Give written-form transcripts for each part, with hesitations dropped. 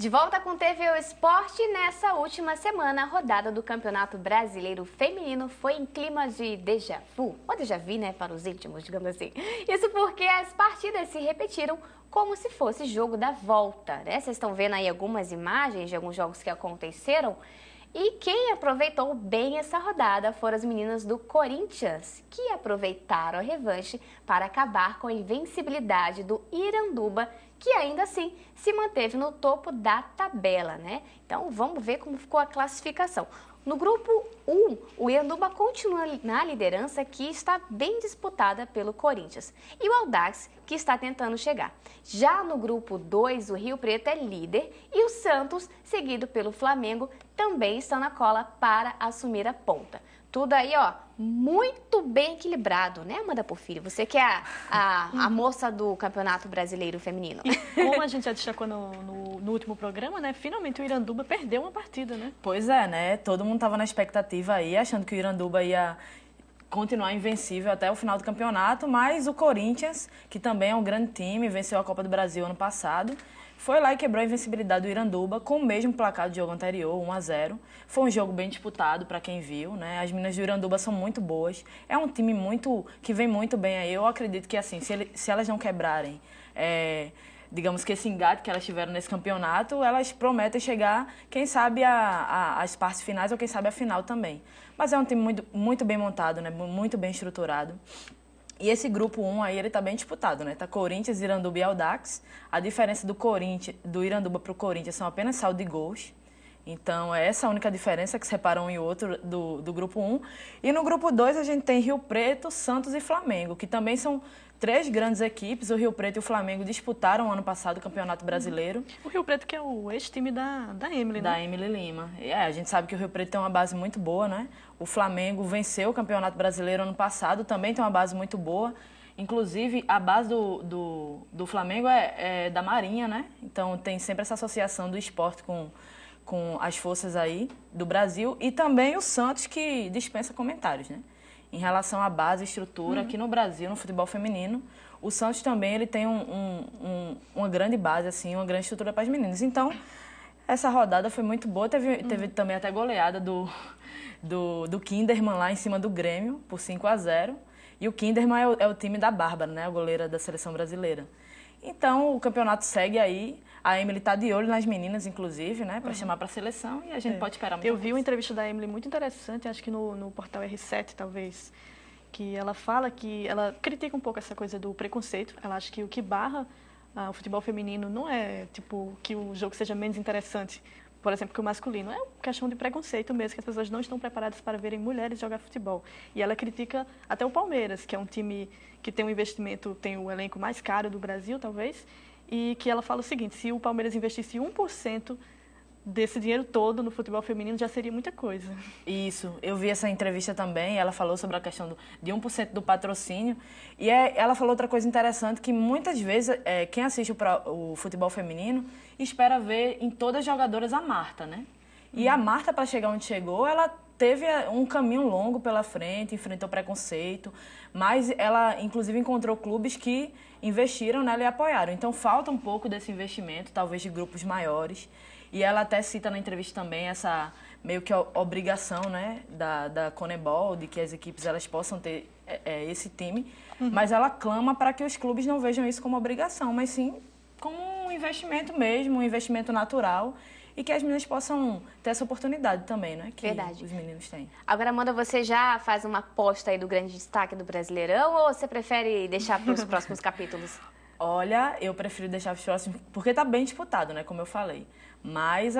De volta com TV O Esporte, nessa última semana, a rodada do Campeonato Brasileiro Feminino foi em clima de déjà vu, ou déjà vu, né, para os íntimos, digamos assim. Isso porque as partidas se repetiram como se fosse jogo da volta, né? Vocês estão vendo aí algumas imagens de alguns jogos que aconteceram. E quem aproveitou bem essa rodada foram as meninas do Corinthians, que aproveitaram a revanche para acabar com a invencibilidade do Iranduba, que ainda assim se manteve no topo da tabela, né? Então vamos ver como ficou a classificação. No grupo 1, o Iranduba continua na liderança, que está bem disputada pelo Corinthians, e o Audax, que está tentando chegar. Já no grupo 2, o Rio Preto é líder e o Santos, seguido pelo Flamengo, também estão na cola para assumir a ponta. Tudo aí, ó, muito bem equilibrado, né, Amanda Porfírio? Você que é a moça do Campeonato Brasileiro Feminino. E como a gente já destacou no último programa, né, finalmente o Iranduba perdeu uma partida, né? Pois é, né? Todo mundo estava na expectativa aí, achando que o Iranduba ia continuar invencível até o final do campeonato, mas o Corinthians, que também é um grande time, venceu a Copa do Brasil ano passado, foi lá e quebrou a invencibilidade do Iranduba com o mesmo placar do jogo anterior, 1-0. Foi um jogo bem disputado para quem viu, né? As meninas do Iranduba são muito boas. É um time que vem muito bem aí. Eu acredito que, assim, se elas não quebrarem, digamos que esse engate que elas tiveram nesse campeonato, elas prometem chegar, quem sabe, às partes finais ou quem sabe à final também. Mas é um time muito bem montado, né? Muito bem estruturado. E esse grupo 1 aí, ele tá bem disputado, né? Tá Corinthians, Iranduba e Audax. A diferença do Iranduba pro Corinthians são apenas saldo de gols. Então, é essa a única diferença que separa um e outro do grupo 1. E no grupo 2 a gente tem Rio Preto, Santos e Flamengo, que também são três grandes equipes. O Rio Preto e o Flamengo disputaram ano passado o Campeonato Brasileiro. O Rio Preto, que é o ex-time da Emily, né? Da Emily Lima. A gente sabe que o Rio Preto tem uma base muito boa, né? O Flamengo venceu o Campeonato Brasileiro ano passado, também tem uma base muito boa. Inclusive, a base do Flamengo é da Marinha, né? Então, tem sempre essa associação do esporte com as forças aí do Brasil. E também o Santos, que dispensa comentários, né? Em relação à base e estrutura, aqui no Brasil, no futebol feminino, o Santos também ele tem uma grande base, assim, uma grande estrutura para as meninas. Então, essa rodada foi muito boa. Teve também até goleada do Kinderman lá em cima do Grêmio, por 5-0. E o Kinderman é o time da Bárbara, né? A goleira da seleção brasileira. Então, o campeonato segue aí. A Emily está de olho nas meninas, inclusive, né? Para chamar para a seleção, e a gente pode esperar muito. Eu vi uma entrevista da Emily muito interessante, acho que no portal R7, talvez, que ela fala que ela critica um pouco essa coisa do preconceito. Ela acha que o que barra o futebol feminino não é, tipo, que o jogo seja menos interessante, por exemplo, que o masculino. É uma questão de preconceito mesmo, que as pessoas não estão preparadas para verem mulheres jogar futebol. E ela critica até o Palmeiras, que é um time que tem um investimento, tem o elenco mais caro do Brasil, talvez, e que ela fala o seguinte: se o Palmeiras investisse 1% desse dinheiro todo no futebol feminino, já seria muita coisa. Isso, eu vi essa entrevista também, ela falou sobre a questão de 1% do patrocínio, e ela falou outra coisa interessante, que muitas vezes quem assiste o futebol feminino espera ver em todas as jogadoras a Marta, né? E a Marta, para chegar onde chegou, ela teve um caminho longo pela frente, enfrentou preconceito, mas ela, inclusive, encontrou clubes que investiram nela e apoiaram. Então, falta um pouco desse investimento, talvez de grupos maiores. E ela até cita na entrevista também essa meio que obrigação, né, da Conebol, de que as equipes elas possam ter esse time, mas ela clama para que os clubes não vejam isso como obrigação, mas sim como um investimento mesmo, um investimento natural, e que as meninas possam ter essa oportunidade também, né? Que os meninos têm. Agora, Amanda, você já faz uma aposta aí do grande destaque do Brasileirão, ou você prefere deixar para os próximos capítulos? Olha, eu prefiro deixar para os próximos, porque está bem disputado, né? Como eu falei. Mas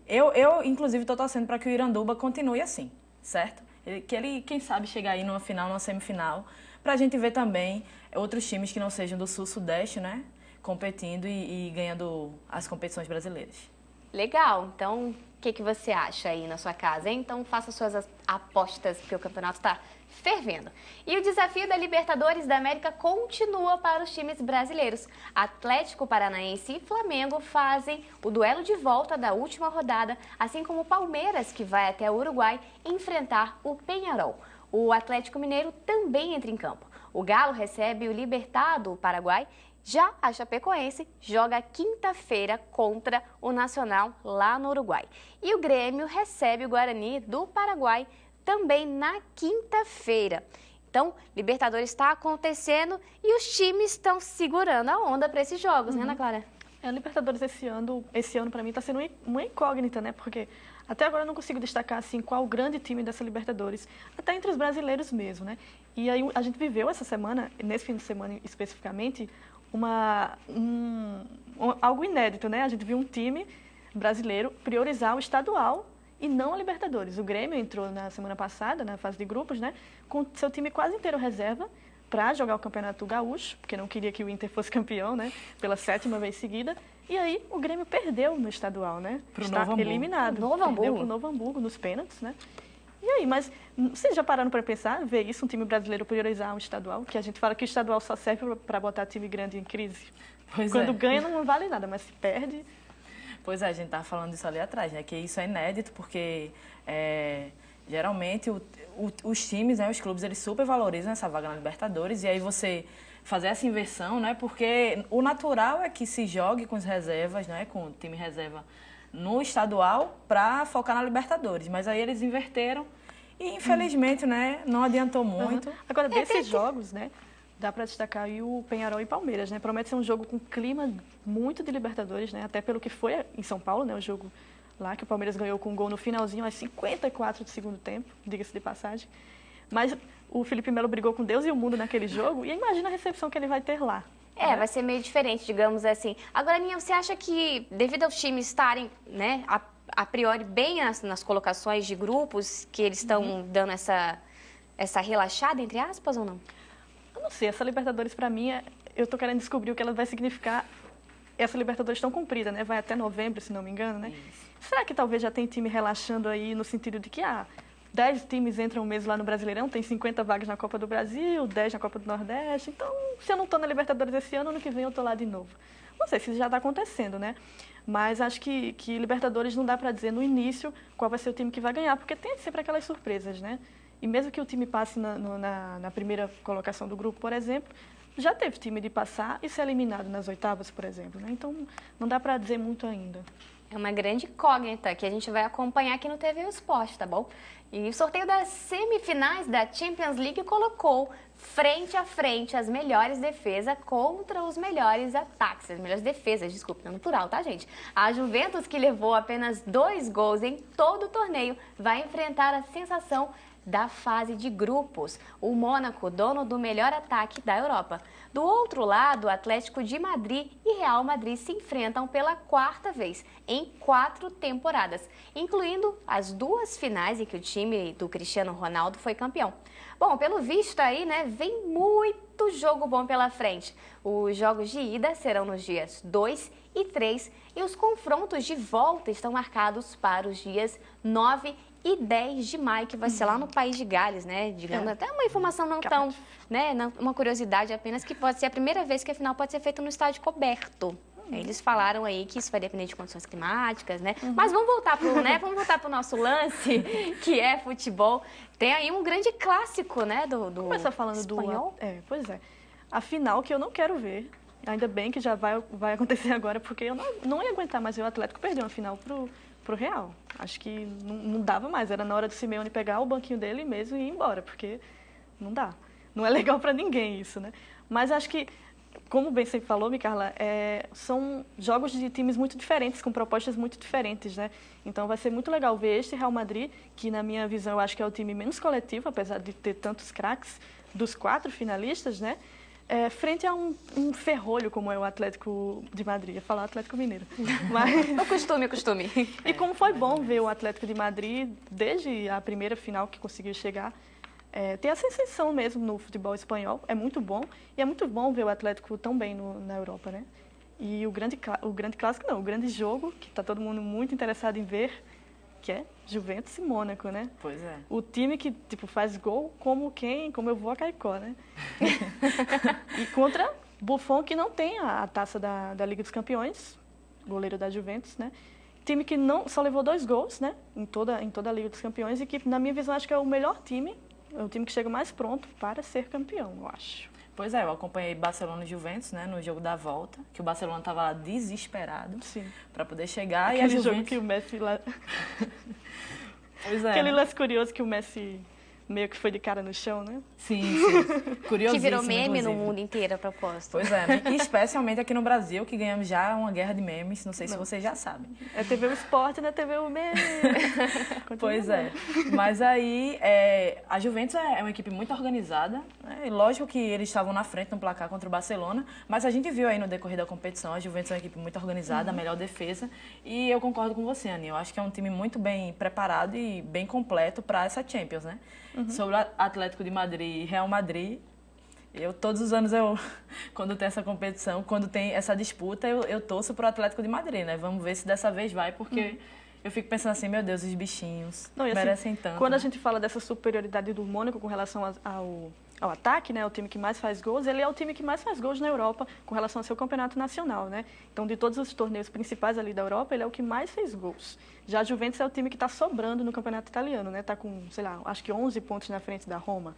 eu inclusive, estou torcendo para que o Iranduba continue assim, certo? Que ele, quem sabe, chegar aí numa final, numa semifinal, para a gente ver também outros times que não sejam do Sul-Sudeste, né? Competindo e ganhando as competições brasileiras. Legal, então o que você acha aí na sua casa, hein? Então faça suas apostas, porque o campeonato está fervendo. E o desafio da Libertadores da América continua para os times brasileiros. Atlético Paranaense e Flamengo fazem o duelo de volta da última rodada, assim como o Palmeiras, que vai até o Uruguai enfrentar o Peñarol. O Atlético Mineiro também entra em campo. O Galo recebe o Libertad do Paraguai Já a Chapecoense joga quinta-feira contra o Nacional lá no Uruguai. E o Grêmio recebe o Guarani do Paraguai também na quinta-feira. Então, Libertadores está acontecendo e os times estão segurando a onda para esses jogos, né, Ana Clara? A Libertadores esse ano para mim está sendo uma incógnita, né? Porque até agora eu não consigo destacar assim qual o grande time dessa Libertadores, até entre os brasileiros mesmo, né? E aí a gente viveu essa semana, nesse fim de semana especificamente, algo inédito, né? A gente viu um time brasileiro priorizar o estadual e não a Libertadores. O Grêmio entrou na semana passada, na fase de grupos, né? Com seu time quase inteiro reserva para jogar o Campeonato Gaúcho, porque não queria que o Inter fosse campeão, né? Pela 7ª vez seguida. E aí o Grêmio perdeu no estadual, né? Está eliminado. Perdeu para o Novo Hamburgo nos pênaltis, né? E aí, mas vocês já pararam para pensar, ver isso, um time brasileiro priorizar um estadual? Que a gente fala que o estadual só serve para botar time grande em crise. Quando ganha não vale nada, mas se perde... Pois é, a gente estava falando disso ali atrás, né? Que isso é inédito porque geralmente os times, né, os clubes, eles super valorizam essa vaga na Libertadores e aí você fazer essa inversão, né? Porque o natural é que se jogue com as reservas, né? Com o time reserva no estadual para focar na Libertadores. Mas aí eles inverteram e, infelizmente, né, não adiantou muito. Agora, desses jogos, né, dá para destacar aí o Peñarol e Palmeiras, né? Promete ser um jogo com clima muito de Libertadores, né? Até pelo que foi em São Paulo, né? O jogo lá que o Palmeiras ganhou com um gol no finalzinho, aos 54 do segundo tempo, diga-se de passagem. Mas o Felipe Melo brigou com Deus e o mundo naquele jogo e imagina a recepção que ele vai ter lá. Vai ser meio diferente, digamos assim. Agora, Aninha, você acha que, devido aos times estarem, né, a priori bem nas colocações de grupos, que eles estão dando essa relaxada, entre aspas, ou não? Eu não sei, essa Libertadores para mim, eu tô querendo descobrir o que ela vai significar, essa Libertadores tão comprida, né? Vai até novembro, se não me engano, né? Isso. Será que talvez já tem time relaxando aí no sentido de que, 10 times entram mesmo lá no Brasileirão, tem 50 vagas na Copa do Brasil, 10 na Copa do Nordeste, então se eu não tô na Libertadores esse ano que vem eu tô lá de novo. Não sei se isso já está acontecendo, né? Mas acho que Libertadores não dá para dizer no início qual vai ser o time que vai ganhar, porque tem sempre aquelas surpresas, né? E mesmo que o time passe na primeira colocação do grupo, por exemplo, já teve time de passar e ser eliminado nas oitavas, por exemplo, né? Então não dá para dizer muito ainda. É uma grande incógnita que a gente vai acompanhar aqui no TV Esporte, tá bom? E o sorteio das semifinais da Champions League colocou frente a frente as melhores defesas contra os melhores ataques. As melhores defesas, desculpe, não no plural, tá, gente? A Juventus, que levou apenas 2 gols em todo o torneio, vai enfrentar a sensação da fase de grupos, o Mônaco, dono do melhor ataque da Europa. Do outro lado, o Atlético de Madrid e Real Madrid se enfrentam pela 4ª vez em 4 temporadas, incluindo as 2 finais em que o time do Cristiano Ronaldo foi campeão. Bom, pelo visto aí, né, vem muito jogo bom pela frente. Os jogos de ida serão nos dias 2 e 3 e os confrontos de volta estão marcados para os dias 9 e 10 de maio, que vai ser lá no País de Gales, né? Digamos, até uma informação não tão, né? Uma curiosidade apenas, que pode ser a primeira vez que a final pode ser feita no estádio coberto. Eles falaram aí que isso vai depender de condições climáticas, né? Mas vamos voltar pro nosso lance, que é futebol. Tem aí um grande clássico, né? Do começar falando espanhol. Pois é. A final que eu não quero ver. Ainda bem que já vai acontecer agora, porque eu não ia aguentar mais ver o Atlético perder uma final pro Real. Acho que não dava mais. Era na hora do Simeone pegar o banquinho dele mesmo e ir embora, porque não dá. Não é legal para ninguém isso, né? Mas acho que, como bem você falou, Micarla, são jogos de times muito diferentes, com propostas muito diferentes, né? Então vai ser muito legal ver este Real Madrid, que na minha visão eu acho que é o time menos coletivo, apesar de ter tantos craques, dos 4 finalistas, né? Frente a um ferrolho como é o Atlético de Madrid. Ia falar Atlético Mineiro. Mas... O costume. E como foi bom ver o Atlético de Madrid, desde a primeira final que conseguiu chegar, ter essa ascensão mesmo no futebol espanhol. É muito bom. E é muito bom ver o Atlético tão bem na Europa, né? E o grande clássico, não, o grande jogo, que está todo mundo muito interessado em ver, que é Juventus e Mônaco, né? Pois é. O time que, faz gol como eu vou a Caicó, né? E contra Buffon, que não tem a taça da Liga dos Campeões, goleiro da Juventus, né? Time que só levou 2 gols, né? Em toda a Liga dos Campeões e que, na minha visão, acho que é o melhor time, é o time que chega mais pronto para ser campeão, eu acho. Pois é, eu acompanhei Barcelona e Juventus, né, no jogo da volta, que o Barcelona estava lá desesperado para poder chegar. Aquele e a Juventus... jogo que o Messi lá... Pois é. Aquele lance curioso que o Messi meio que foi de cara no chão, né? Sim, sim. Curiosíssimo, que virou meme inclusive. no mundo inteiro, a propósito. Pois é, né? E especialmente aqui no Brasil, que ganhamos já uma guerra de memes, não sei se vocês já sabem. É TV o Esporte, né? TV o meme. Pois é. Mas aí, a Juventus é uma equipe muito organizada, né? E lógico que eles estavam na frente no placar contra o Barcelona, mas a gente viu aí no decorrer da competição, a Juventus é uma equipe muito organizada, a melhor defesa, e eu concordo com você, Anny. Eu acho que é um time muito bem preparado e bem completo para essa Champions, né? Sobre o Atlético de Madrid e Real Madrid, todos os anos, quando tem essa competição, quando tem essa disputa, eu torço pro Atlético de Madrid, né? Vamos ver se dessa vez vai, porque eu fico pensando assim, meu Deus, os bichinhos merecem tanto. Quando né? a gente fala dessa superioridade do Mônaco com relação ao ataque, né, o time que mais faz gols, ele é o time que mais faz gols na Europa com relação ao seu campeonato nacional, né? Então, de todos os torneios principais ali da Europa, ele é o que mais fez gols. Já a Juventus é o time que está sobrando no campeonato italiano, né? Está com, sei lá, acho que 11 pontos na frente da Roma.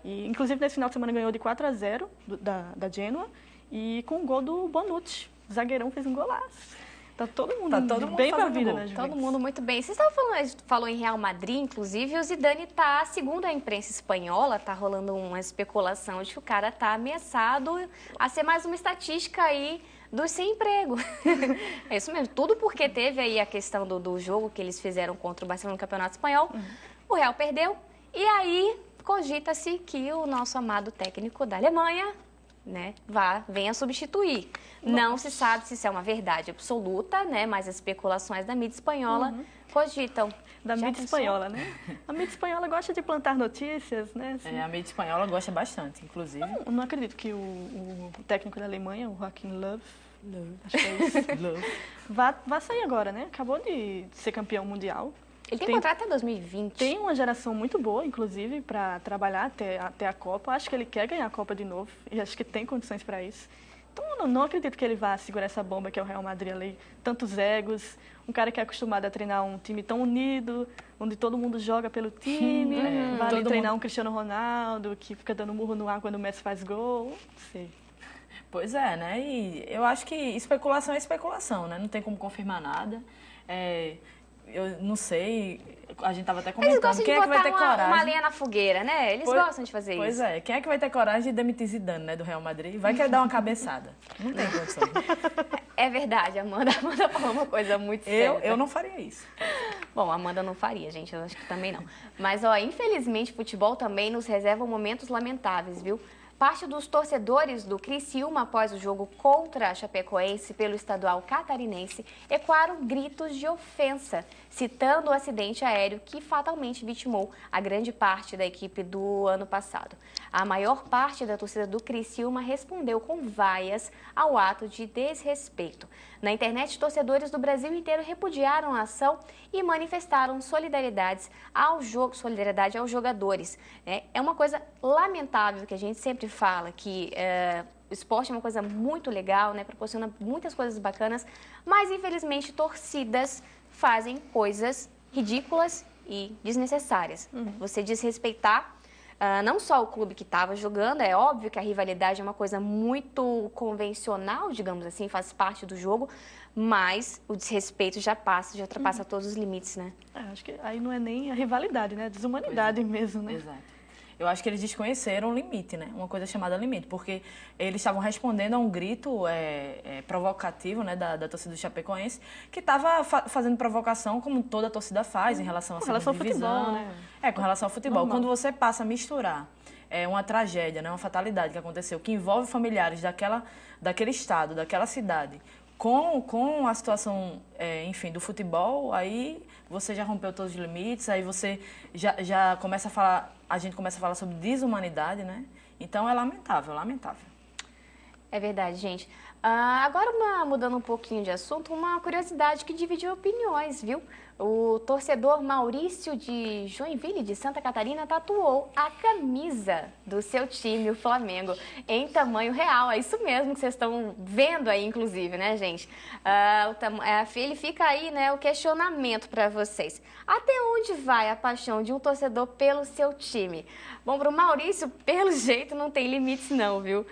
E, inclusive, nesse final de semana ganhou de 4-0 da Genoa e com o gol do Bonucci. O zagueirão fez um golaço. Tá todo mundo bem pra vida, né, Juventus? Todo mundo muito bem. Vocês estavam falou em Real Madrid, inclusive, o Zidane tá, segundo a imprensa espanhola, tá rolando uma especulação de que o cara tá ameaçado a ser mais uma estatística aí do sem emprego. É isso mesmo, tudo porque teve aí a questão do jogo que eles fizeram contra o Barcelona no Campeonato Espanhol. O Real perdeu e aí cogita-se que o nosso amado técnico da Alemanha, né, venha substituir. Não se sabe se isso é uma verdade absoluta, né, mas as especulações da mídia espanhola cogitam. Da mídia espanhola, né? A mídia espanhola gosta de plantar notícias, né? Assim. A mídia espanhola gosta bastante, inclusive. Não acredito que o técnico da Alemanha, o Joachim Löw, acho que é isso, vá sair agora, né? Acabou de ser campeão mundial. Ele tem contrato até 2020. Tem uma geração muito boa, inclusive, para trabalhar até a Copa. Acho que ele quer ganhar a Copa de novo e acho que tem condições para isso. Então, não acredito que ele vá segurar essa bomba que é o Real Madrid ali. Tantos egos, um cara que é acostumado a treinar um time tão unido, onde todo mundo joga pelo time, vai ali treinar um Cristiano Ronaldo, que fica dando murro no ar quando o Messi faz gol. Não sei. Pois é, né? E eu acho que especulação é especulação, né? Não tem como confirmar nada. Eu não sei, a gente estava até comentando, quem é que vai ter coragem? Uma lenha na fogueira, né? Eles gostam de fazer isso. Pois é, quem é que vai ter coragem de demitir Zidane, né, do Real Madrid? Vai querer dar uma cabeçada. Não tem condição. É verdade, Amanda falou uma coisa muito certa. Eu não faria isso. Bom, a Amanda não faria, gente, eu acho que também não. Mas, infelizmente, o futebol também nos reserva momentos lamentáveis, viu? Parte dos torcedores do Criciúma, após o jogo contra a Chapecoense pelo estadual catarinense, ecoaram gritos de ofensa, citando o acidente aéreo que fatalmente vitimou a grande parte da equipe do ano passado. A maior parte da torcida do Criciúma respondeu com vaias ao ato de desrespeito. Na internet, torcedores do Brasil inteiro repudiaram a ação e manifestaram solidariedade aos jogadores. É uma coisa lamentável que a gente sempre fala, que o esporte é uma coisa muito legal, né? Proporciona muitas coisas bacanas, mas infelizmente torcidas fazem coisas ridículas e desnecessárias. Você desrespeitar não só o clube que estava jogando, é óbvio que a rivalidade é uma coisa muito convencional, digamos assim, faz parte do jogo, mas o desrespeito já ultrapassa todos os limites, né? Acho que aí não é nem a rivalidade, né? É a desumanidade mesmo, né? Exato. Eu acho que eles desconheceram o limite, né? Uma coisa chamada limite, porque eles estavam respondendo a um grito provocativo, né, da torcida do Chapecoense, que estava fazendo provocação como toda a torcida faz em relação à segunda divisão. Futebol, né? Com relação ao futebol. Normal. Quando você passa a misturar uma tragédia, né, uma fatalidade que aconteceu, que envolve familiares daquele estado, daquela cidade, com a situação, enfim, do futebol, aí você já rompeu todos os limites, aí você já começa a falar, a gente começa a falar sobre desumanidade, né? Então é lamentável, lamentável. É verdade, gente. Agora, mudando um pouquinho de assunto, uma curiosidade que dividiu opiniões, viu? O torcedor Maurício de Joinville, de Santa Catarina, tatuou a camisa do seu time, o Flamengo, em tamanho real. É isso mesmo que vocês estão vendo aí, inclusive, né, gente? Ele fica aí, né, o questionamento para vocês. Até onde vai a paixão de um torcedor pelo seu time? Bom, para o Maurício, pelo jeito, não tem limites não, viu?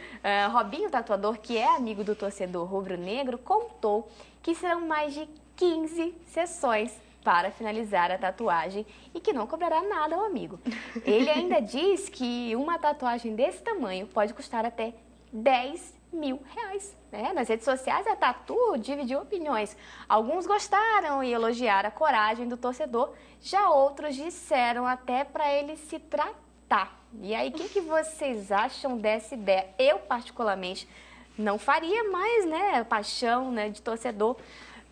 Robinho, tatuador, que é amigo do torcedor rubro-negro, contou que serão mais de 15 sessões para finalizar a tatuagem e que não cobrará nada ao amigo. Ele ainda diz que uma tatuagem desse tamanho pode custar até 10 mil reais. Nas redes sociais, a Tatu dividiu opiniões. Alguns gostaram e elogiaram a coragem do torcedor, já outros disseram até para ele se tratar. E aí, o que vocês acham dessa ideia? Eu, particularmente, não faria, mas, né, a paixão, né, de torcedor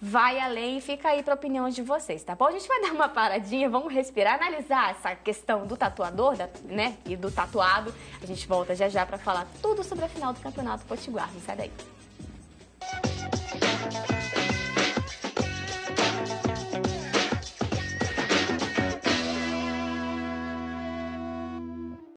vai além e fica aí para a opinião de vocês, tá bom? A gente vai dar uma paradinha, vamos respirar, analisar essa questão do tatuador, né, e do tatuado. A gente volta já já para falar tudo sobre a final do Campeonato Potiguar. Não sai daí.